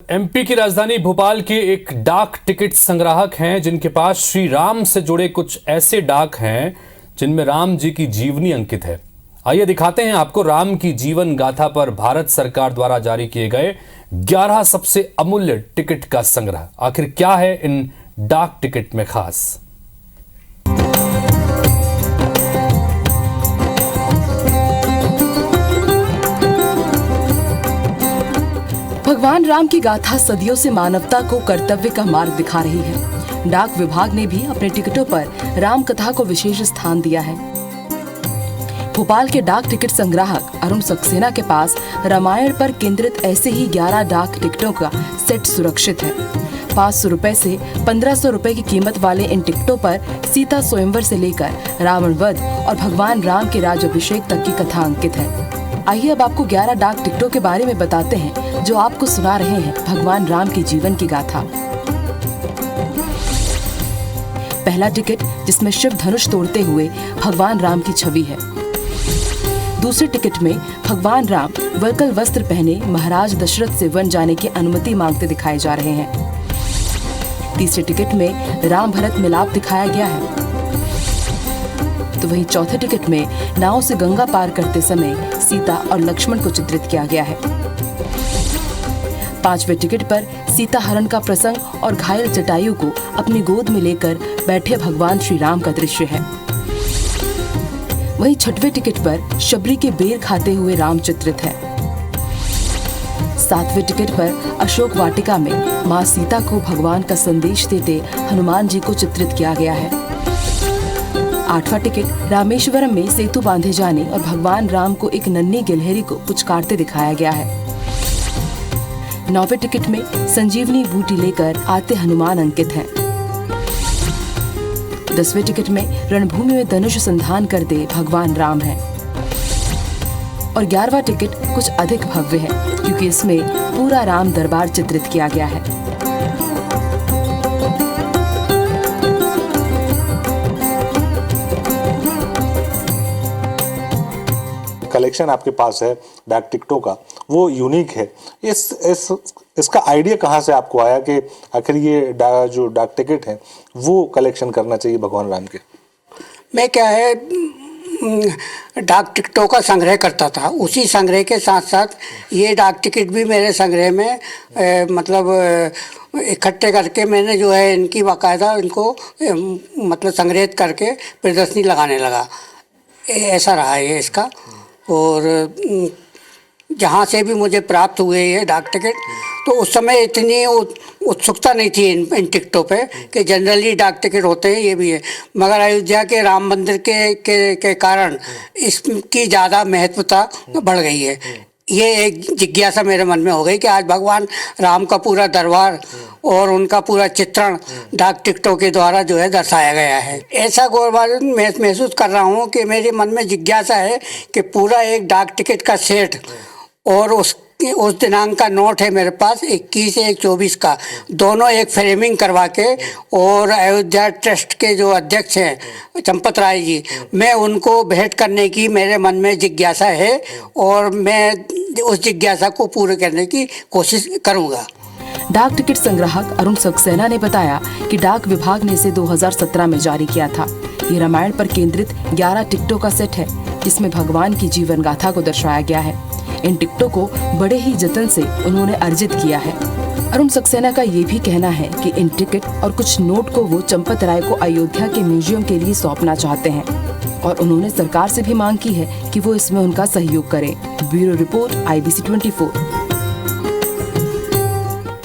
MP की राजधानी भोपाल के एक डाक टिकट संग्राहक हैं जिनके पास श्री राम से जुड़े कुछ ऐसे डाक हैं जिनमें राम जी की जीवनी अंकित है। आइए दिखाते हैं आपको राम की जीवन गाथा पर भारत सरकार द्वारा जारी किए गए 11 सबसे अमूल्य टिकट का संग्रह। आखिर क्या है इन डाक टिकट में खास। भगवान राम की गाथा सदियों से मानवता को कर्तव्य का मार्ग दिखा रही है। डाक विभाग ने भी अपने टिकटों पर राम कथा को विशेष स्थान दिया है। भोपाल के डाक टिकट संग्राहक अरुण सक्सेना के पास रामायण पर केंद्रित ऐसे ही 11 डाक टिकटों का सेट सुरक्षित है। 500 रुपए से 1500 रुपए की कीमत वाले इन टिकटों पर सीता स्वयंवर से लेकर रावण वध और भगवान राम के राज्याभिषेक तक की कथा अंकित है। आइए अब आपको 11 डाक टिकटों के बारे में बताते हैं जो आपको सुना रहे हैं भगवान राम के जीवन की गाथा। पहला टिकट जिसमें शिव धनुष तोड़ते हुए भगवान राम की छवि है। दूसरे टिकट में भगवान राम वरकल वस्त्र पहने महाराज दशरथ से वन जाने की अनुमति मांगते दिखाए जा रहे हैं। तीसरे टिकट में राम भरत मिलाप दिखाया गया है। तो वहीं चौथे टिकट में नाव से गंगा पार करते समय सीता और लक्ष्मण को चित्रित किया गया है। पांचवें टिकट पर सीता हरण का प्रसंग और घायल जटायु को अपनी गोद में लेकर बैठे भगवान श्री राम का दृश्य है। वहीं छठवें टिकट पर शबरी के बेर खाते हुए राम चित्रित है। सातवें टिकट पर अशोक वाटिका में मां सीता को भगवान का संदेश देते हनुमान जी को चित्रित किया गया है। आठवां टिकट रामेश्वरम में सेतु बांधे जाने और भगवान राम को एक नन्ही गिलहरी को पुचकारते दिखाया गया है। 9वें टिकट में संजीवनी बूटी लेकर आते हनुमान अंकित हैं। 10वें टिकट में रणभूमि में धनुष संधान करते भगवान राम हैं। और 11वां टिकट कुछ अधिक भव्य है क्योंकि इसमें पूरा राम दरबार चित्रित किया गया है। कलेक्शन आपके पास है डाक टिकटों का, वो यूनिक है। इसका आइडिया कहाँ से आपको आया कि आखिर ये जो डाक टिकट है वो कलेक्शन करना चाहिए भगवान राम के? मैं क्या है डाक टिकटों का संग्रह करता था, उसी संग्रह के साथ साथ ये डाक टिकट भी मेरे संग्रह में इकट्ठे करके मैंने जो है इनकी बाकायदा इनको मतलब संग्रहित करके प्रदर्शनी लगाने लगा। ऐसा रहा है इसका। और जहाँ से भी मुझे प्राप्त हुए ये डाक टिकट, तो उस समय इतनी उत्सुकता नहीं थी इन टिकटों पे कि जनरली डाक टिकट होते हैं, ये भी है। मगर अयोध्या के राम मंदिर के कारण इसकी ज़्यादा महत्वता बढ़ गई है। ये एक जिज्ञासा मेरे मन में हो गई कि आज भगवान राम का पूरा दरबार और उनका पूरा चित्रण डाक टिकटों के द्वारा जो है दर्शाया गया है। ऐसा गौरव महसूस कर रहा हूँ कि मेरे मन में जिज्ञासा है कि पूरा एक डाक टिकट का सेट और उस दिनांक का नोट है मेरे पास 21 से 24 का, दोनों एक फ्रेमिंग करवा के, और अयोध्या ट्रस्ट के जो अध्यक्ष हैं चंपत राय जी, मैं उनको भेंट करने की मेरे मन में जिज्ञासा है और मैं उस जिज्ञासा को पूरे करने की कोशिश करूँगा। डाक टिकट संग्राहक अरुण सक्सेना ने बताया कि डाक विभाग ने इसे 2017 में जारी किया था। ये रामायण पर केंद्रित 11 टिकटों का सेट है जिसमें भगवान की जीवन गाथा को दर्शाया गया है। इन टिकटों को बड़े ही जतन से उन्होंने अर्जित किया है। अरुण सक्सेना का ये भी कहना है कि इन टिकट और कुछ नोट को वो चंपत राय को अयोध्या के म्यूजियम के लिए सौंपना चाहते हैं और उन्होंने सरकार से भी मांग की है कि वो इसमें उनका सहयोग करे। Bureau report IBC 24।